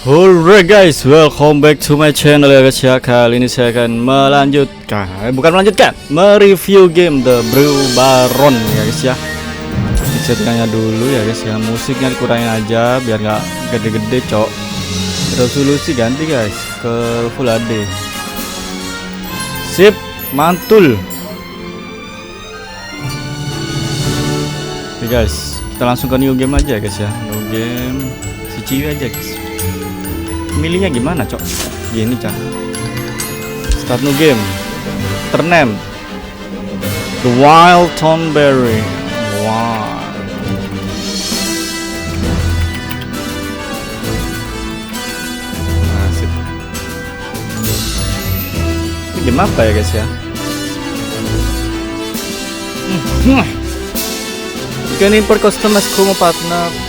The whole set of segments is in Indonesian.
Alright guys, welcome back to my channel ya guys ya. Kali ini saya akan mereview game The Brew Baron ya guys ya. Settingannya dulu ya guys ya, musiknya dikurangin aja biar nggak gede-gede cok. Resolusi ganti guys ke Full HD. Sip, mantul. Oke guys, kita langsung ke new game aja guys ya. New game si aja guys. Milihnya gimana cok? Gini cak. Start new game. Tername The Wild Thornberry. Wow. Asik. Ini game apa ya guys ya? You can import customize chroma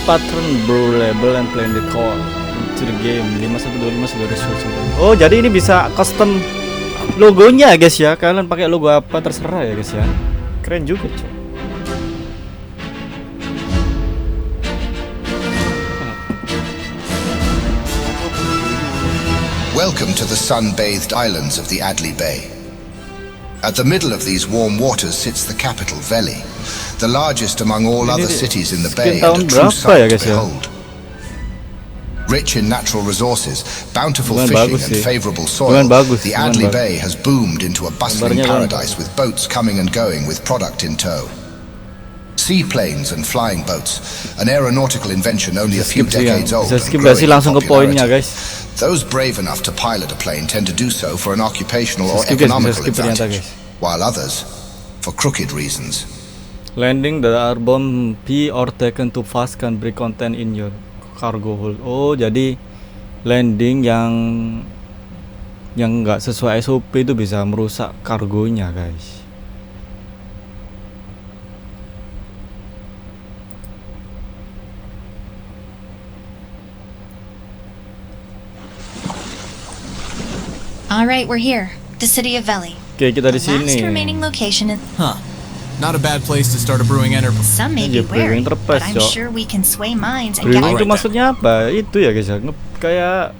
pattern brew label and blend the code to the game 5125. Oh, jadi ini bisa custom logonya guys ya. Kalian pakai logo apa terserah ya guys ya. Keren juga cuy. Welcome to the sun-bathed islands of the Adley Bay. At the middle of these warm waters sits the capital, Veli, the largest among all other cities in the bay and a true sight to behold. Rich in natural resources, bountiful fishing and favorable soil, the Adley Bay has boomed into a bustling paradise with boats coming and going with product in tow. Seaplanes and flying boats, an aeronautical invention only a few decades old and growing in popularity. Those brave enough to pilot a plane tend to do so for an occupational or economical advantage, while others for crooked reasons. Landing the airborne P or taken too fast can break content in your cargo hold. Oh, jadi landing yang nggak sesuai SOP itu bisa merusak kargonya guys. All right, we're here. The city of Veli. Oke, kita di sini. Last remaining location is Not a bad place to start a brewing enterprise. Some may be wary, but I'm sure we can sway minds and brewing itu maksudnya apa? Itu ya guys ya. Kayak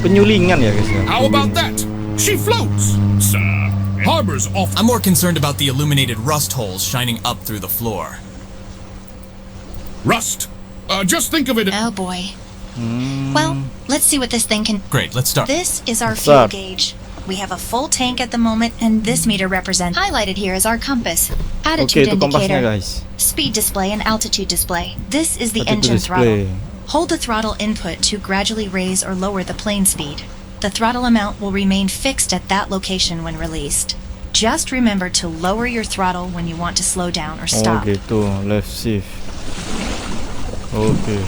penyulingan ya guys ya. How about that? She floats, sir. Harbors off. I'm more concerned about the illuminated rust holes shining up through the floor. Rust? Just think of it. Oh boy. Well, let's see what this thing can. Great, let's start. This is our fuel gauge. We have a full tank at the moment, and this meter represents. Highlighted here is our compass, attitude indicator, speed display, and altitude display. This is the engine throttle. Hold the throttle input to gradually raise or lower the plane speed. The throttle amount will remain fixed at that location when released. Just remember to lower your throttle when you want to slow down or stop. Oh gitu, left shift. Okay.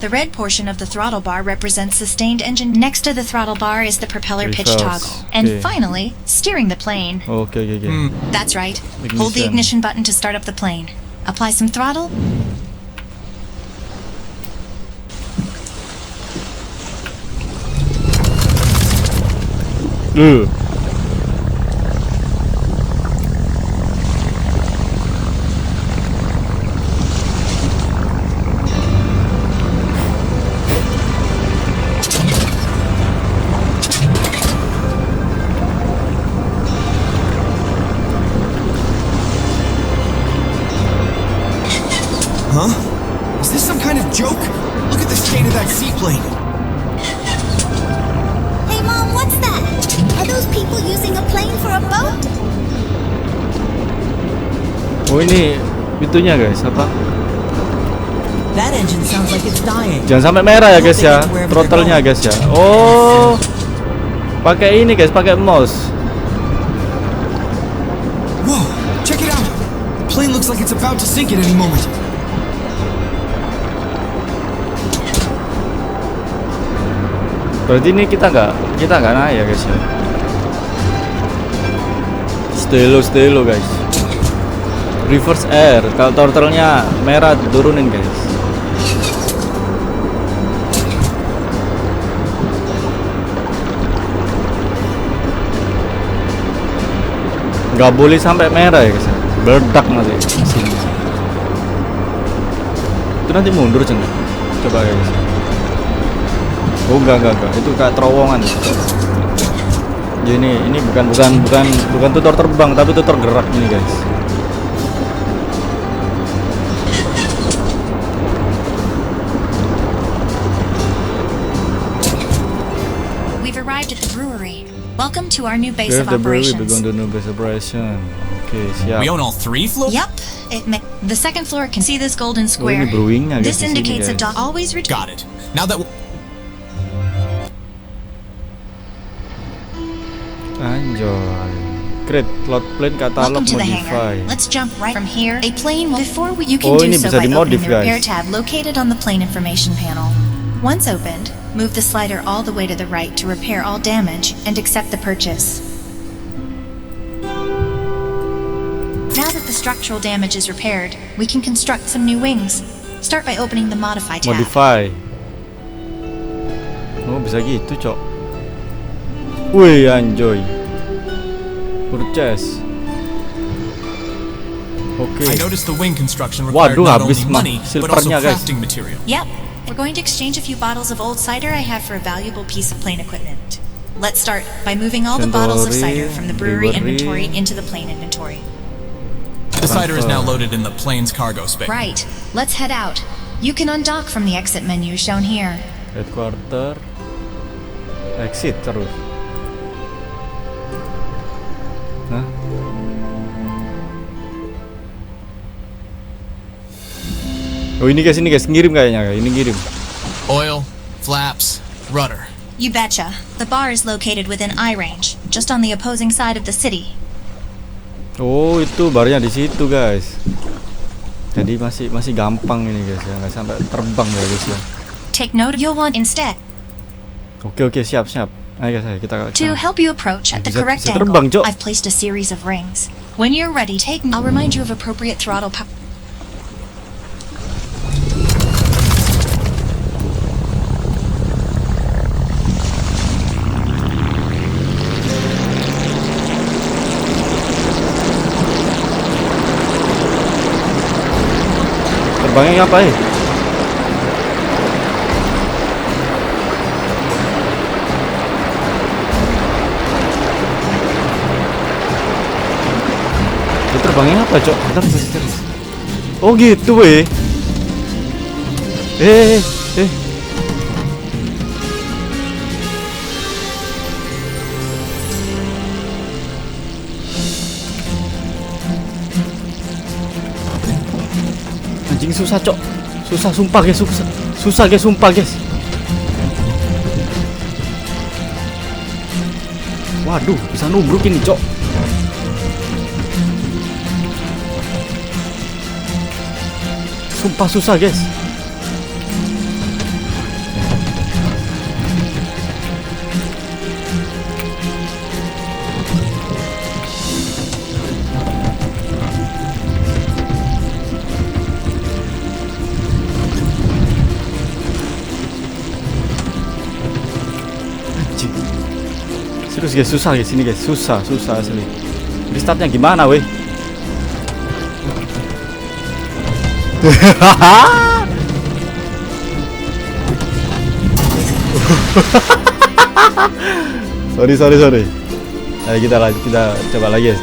The red portion of the throttle bar represents sustained engine. Next to the throttle bar is the propeller pitch toggle. And finally, steering the plane. Okay. That's right. Hold the ignition button to start up the plane. Apply some throttle. Huh? Is this some kind of joke? Look at the state of that seaplane. Hey Mom, what's that? Are those people using a plane for a boat? Oh ini pintunya guys, apa? That engine sounds like it's dying. Jangan sampai merah ya guys ya, throttle-nya guys ya. Oh, pakai ini guys, pakai mouse. Whoa, check it out. The plane looks like it's about to sink at any moment. Berarti ini kita nggak naik ya guys ya. Stay low guys. Reverse air. Kalau throttle-nya merah turunin guys. Nggak boleh sampai merah ya guys. Berdak nanti. Itu nanti mundur cenah. Coba guys. Oh enggak, itu kayak terowongan. Ya ini bukan tutor terbang tapi tutor gerak ini guys. We've arrived at the brewery. Welcome to our new base of The brewery operations. begun the new base of operation. Oke, siap. We own all 3 floors? Yep. The second floor can see this golden Oh, square. ini brewingnya guys. This di sini, indicates a guys. dock. Always return. Got it. Now that Anjoy. Create load plane catalog Welcome to the modify. hangar. Let's jump right from here. A plane will you can Oh, do ini so bisa by dimodif, opening the repair guys. tab located on the plane information panel. Once opened, move the slider all the way to the right to repair all damage and accept the purchase. Now that the structural damage is repaired, we can construct some new wings. Start by opening the modify tab. Modify. Oh, bisa gitu, Cok. Wih, anjoy. Purchase. Oke. I noticed the wing construction required Waduh, not habis only money, but also silvernya, guys. crafting material. Yep. We're going to exchange a few bottles of old cider I have for a valuable piece of plane equipment. Let's start by moving all the bottles of cider from the brewery inventory into the plane inventory. The cider is now loaded in the plane's cargo space. Right. Let's head out. You can undock from the exit menu shown here. Headquarter. Exit terus. Hah? Oh ini guys, ngirim kayaknya, ini ngirim. Oil, flaps, rudder. You betcha. The bar is located within eye range, just on the opposing side of the city. Oh itu barnya di situ guys. Jadi masih gampang ini guys ya, nggak sampai terbang ya guys ya. Take note you'll want instead. Oke siap. Ayo guys, kita. To help you approach at the correct bisa terbang, angle, Cok. I've placed a series of rings. When you're ready, I'll remind you of appropriate throttle power. Terbangnya apa ya? Terbangnya apa, Cok? Bentar. Oh gitu weh. Anjing susah, Cok. Susah sumpah guys, susah guys, sumpah guys. Waduh, bisa nubruk ini, Cok. Sumpah susah guys. Anjing. Serius guys, susah guys ini guys, susah asli. Restartnya gimana weh? sorry. Ayo kita coba lagi.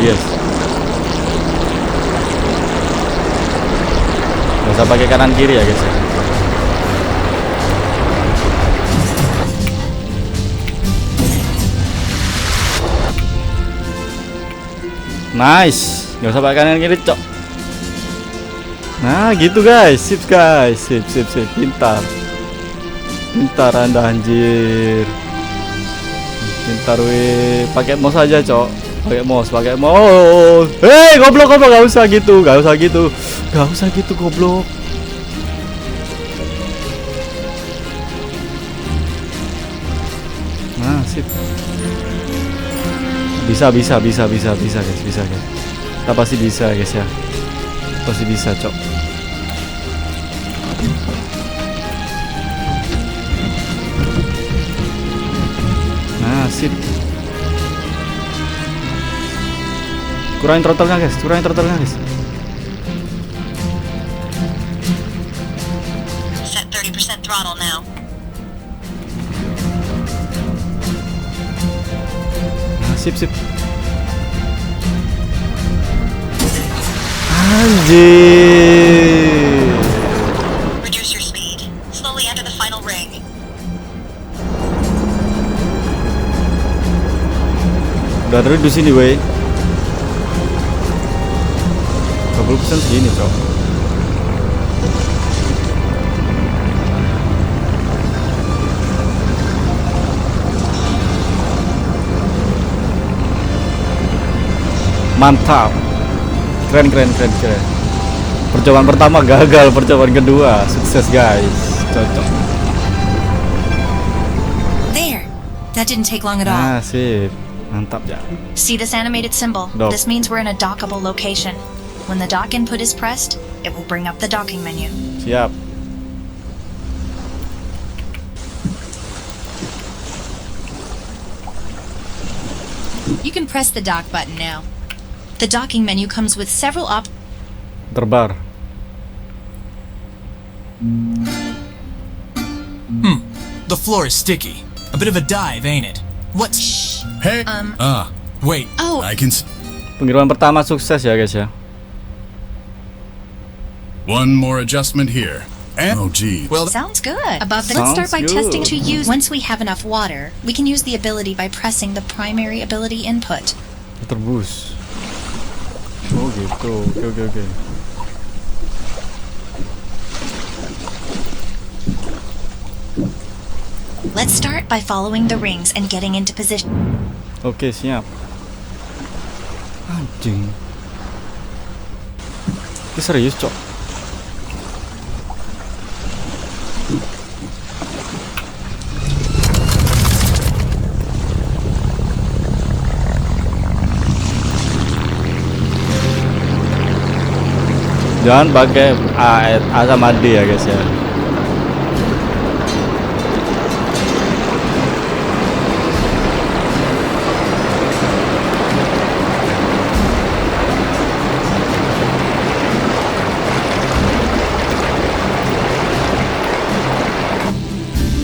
Yes. Nggak usah pakai kanan kiri ya guys ya. Nice, nggak usah pakai kanan kiri, Cok. Nah gitu guys, sip, pintar Anda anjir, pintar weh. Pakai mouse aja, Cok. Pakai mouse. Hei, goblok, gak usah gitu, goblok. Nah, sip. Bisa guys. Kita pasti bisa guys ya. Pasti bisa cok. Nah sip. Kurangin throttle-nya guys. Set 30% throttle now. Nah, sip. Anjir. Reduce your speed. Slowly enter the final ring. Udah reduce ini wey. 20% segini cok. Mantap. Keren. Percobaan pertama gagal, percobaan kedua sukses guys. Cocok. There. That didn't take long at all. Nah, sip. Mantap ya. See this animated symbol? Dock. This means we're in a dockable location. When the dock input is pressed, it will bring up the docking menu. Siap. You can press the dock button now. The docking menu comes with several Terbar. The floor is sticky. A bit of a dive, ain't it? What's... Hey. Wait. Oh, I can. Pengiriman pertama sukses ya guys ya. One more adjustment here. And oh, gee. Well, sounds good. Let's start by Sounds testing to good. use. Once we have enough water, we can use the ability by pressing the primary ability input. Terbus. Oh gitu. Oke. Let's start by following the rings and getting into position. Oke, siap. Anjing. Ini serius, cok. Jangan pakai A sama D ya guys ya.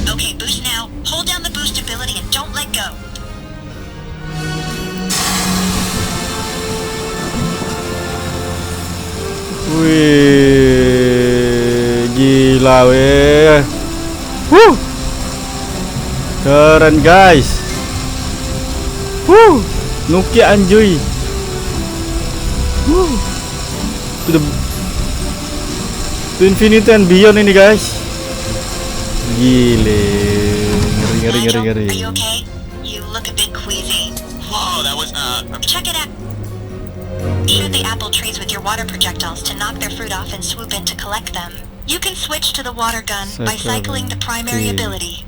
Okay, boost now. Hold down the boost ability and don't let go. Wih, gila weh. Keren guys. Nuki anjuy. To infinity and beyond ini guys. Gile. Ngeri. Are you okay? You look a bit queasy. whoa, that was, Check it out. Shoot the apple trees with your water projectiles to knock their fruit off and swoop in to collect them. You can switch to the water gun by cycling the primary ability.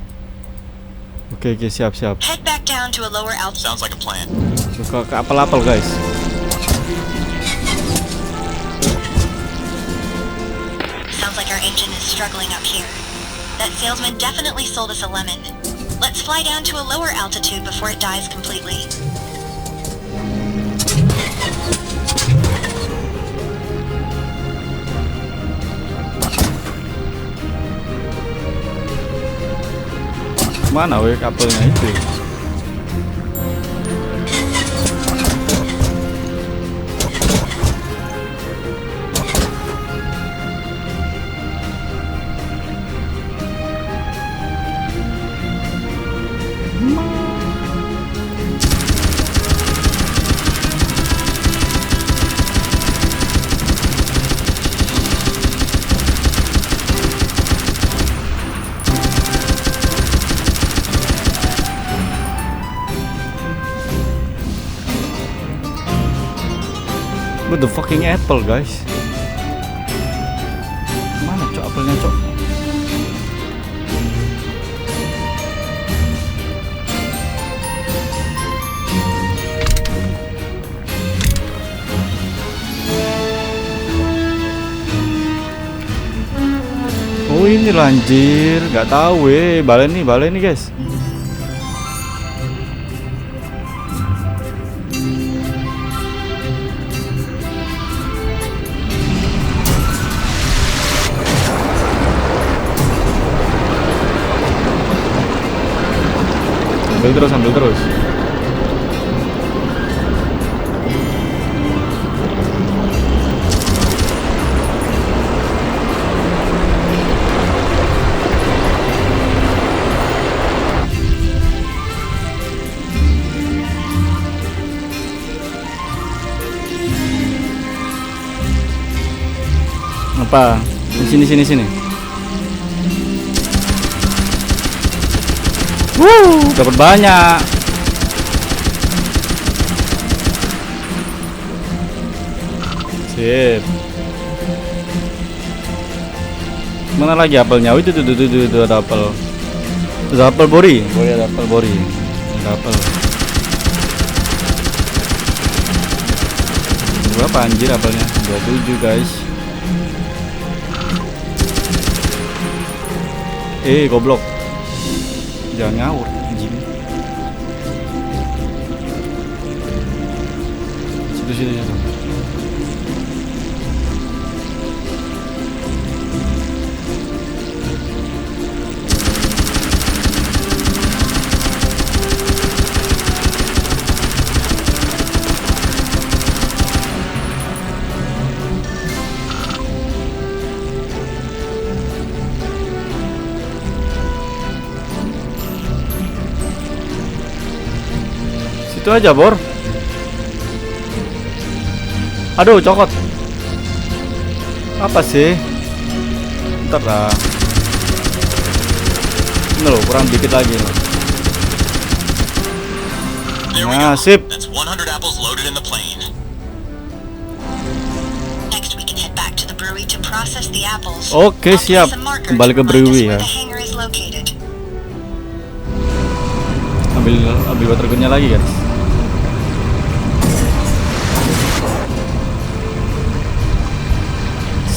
Oke, siap. Head back down to a lower altitude. sounds like a plan. Suka ke apel-apel guys. Sounds like our engine is struggling up here. That salesman definitely sold us a lemon. Let's fly down to a lower altitude before it dies completely. Mana weh apelnya itu? What the fucking apple guys? Mana cok apelnya cok? Oh ini loh anjir, nggak tahu balen nih guys. Ambil terus. Apa? Sini. Dapat banyak. Sip. Mana lagi apelnya? Oh, itu ada apel. Ada apel bori. Ada apel bori. Ada apel. Berapa anjir apelnya? 27 guys. Goblok. Jangan ngawur anjing. Situ. Itu aja bor. Aduh cokot. Apa sih? Ntar lah. Ini loh kurang dikit lagi. Nah sip. Next we can head back to the brewery to process the apples. Oke siap. Kembali ke brewery ya. Ambil water gunnya lagi guys.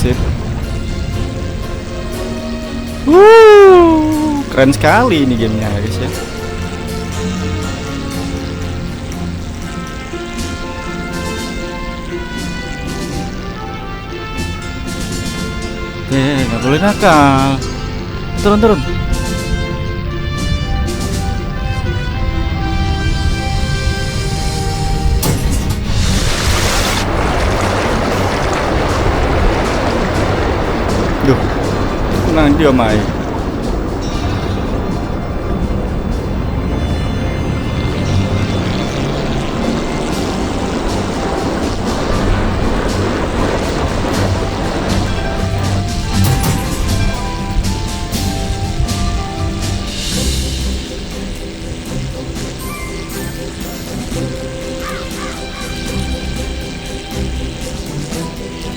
Sip. Keren sekali ini gamenya guys ya. Nggak boleh nakal. Turun. Duh, nang dia mai.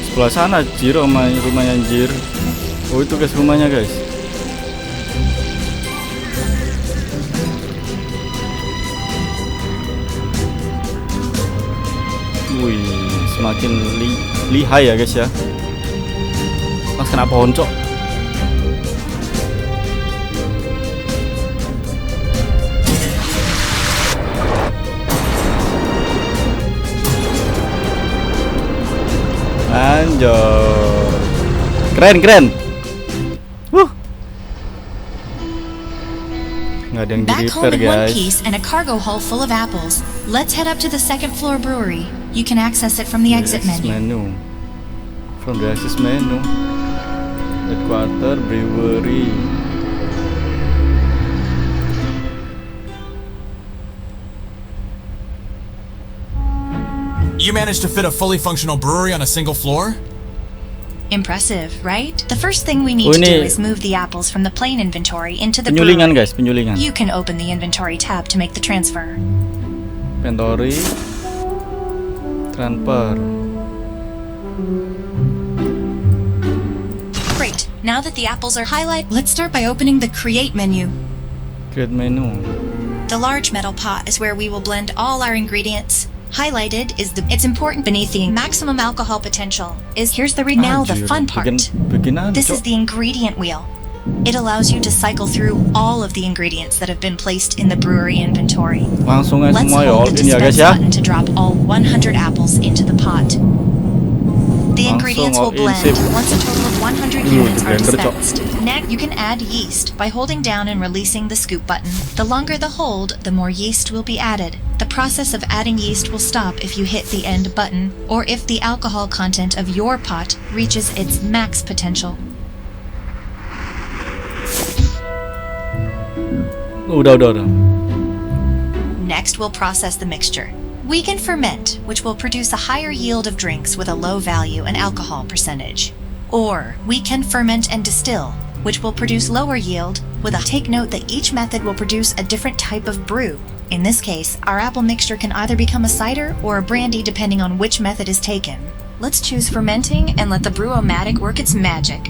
Sebelah sana anjir, rumahnya anjir. Oh itu guys rumahnya guys. Wih, semakin lihai ya guys ya. Mas kena pohon cok. Anjir. Keren. Nggak ada yang di Back repair holding one guys. piece and a cargo hull full of apples. Let's head up to the second floor brewery. You can access it from the exit menu. From the access menu. Headquarter brewery. You managed to fit a fully functional brewery on a single floor? Impressive, right? The first thing we need to do is move the apples from the plain inventory into the Penyulingan brewery. guys, penyulingan. You can open the inventory tab to make the transfer. Inventory transfer. Great. Now that the apples are highlighted, let's start by opening the create menu. Create menu. The large metal pot is where we will blend all our ingredients. Highlighted is it's important beneath the maximum alcohol potential. Here's the now the fun part. This is the ingredient wheel. It allows you to cycle through all of the ingredients that have been placed in the brewery inventory. Langsung aja Let's semua ya, hold the ini ya guys dispense ya. button to drop all 100 apples into the pot. The ingredients will blend once a total of 100 units are dispensed. Next, you can add yeast by holding down and releasing the scoop button. The longer the hold, the more yeast will be added. The process of adding yeast will stop if you hit the end button, or if the alcohol content of your pot reaches its max potential. Udah. Next, we'll process the mixture. We can ferment, which will produce a higher yield of drinks with a low value and alcohol percentage. Or we can ferment and distill, which will produce lower yield with a... Take note that each method will produce a different type of brew. In this case, our apple mixture can either become a cider or a brandy depending on which method is taken. Let's choose fermenting and let the Brew-O-Matic work its magic.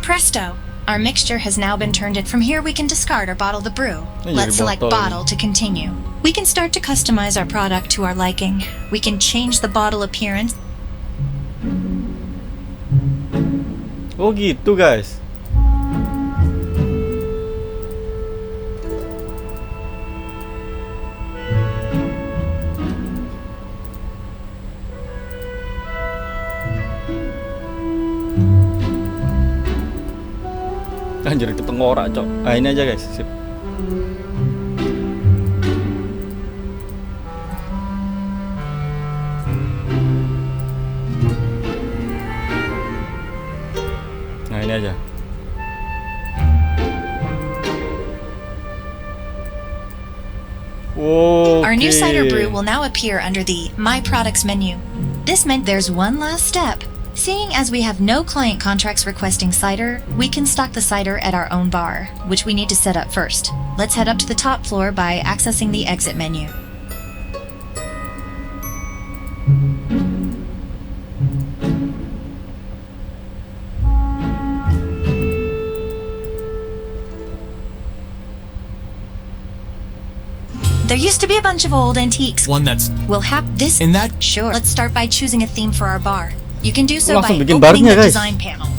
Presto! Our mixture has now been turned in. From here we can discard or bottle the brew. Let's select bottle to continue. We can start to customize our product to our liking. We can change the bottle appearance. Oh gitu guys. Anjir ketengkorak cok. Nah ini aja guys. Sip. Nah ini aja. Our new cider brew will now appear under the My Products menu. This meant there's one last step. Seeing as we have no client contracts requesting cider, we can stock the cider at our own bar, which we need to set up first. Let's head up to the top floor by accessing the exit menu. There used to be a bunch of old antiques. One that's... We'll have this... In that... Sure. Let's start by choosing a theme for our bar. You can do so by Langsung bikin opening barnya, the guys. design panel.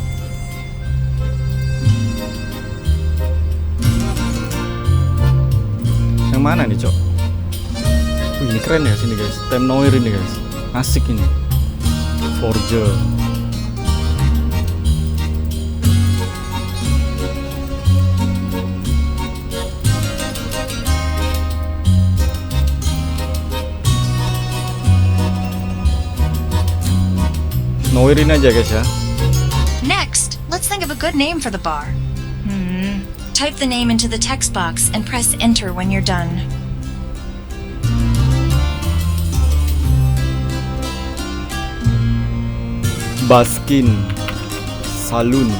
Yang mana nih cok? Ini keren ya sini guys. Time Noir ini guys. Asik ini. Forge. Noirin aja guys ya. Next, let's think of a good name for the bar. Type the name into the text box and press enter when you're done. Baskin Saloon.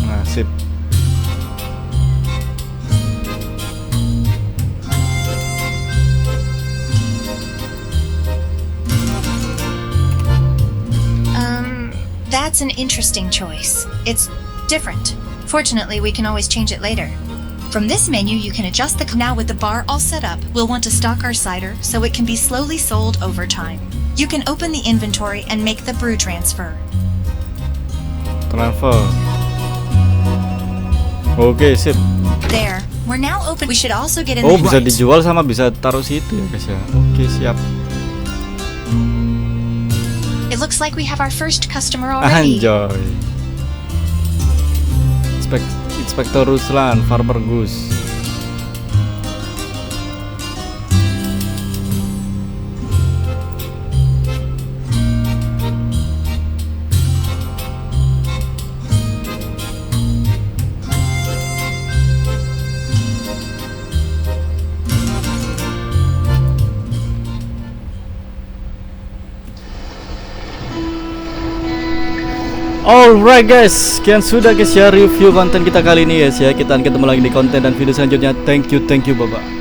Nah, sip. That's an interesting choice. It's different. Fortunately, we can always change it later. From this menu, you can adjust the... Now with the bar all set up, we'll want to stock our cider so it can be slowly sold over time. You can open the inventory and make the brew transfer. Transfer. Oke, sip. There. We're now open. We should also get in Oh, the... bisa dijual sama bisa taruh situ ya guys ya. Oke, siap. It looks like we have our first customer already. Anjoy. Inspektor Ruslan, Farmer Gus. Alright guys, sekian sudah guys ya review konten kita kali ini guys ya. Kita akan ketemu lagi di konten dan video selanjutnya. Thank you, bye bye.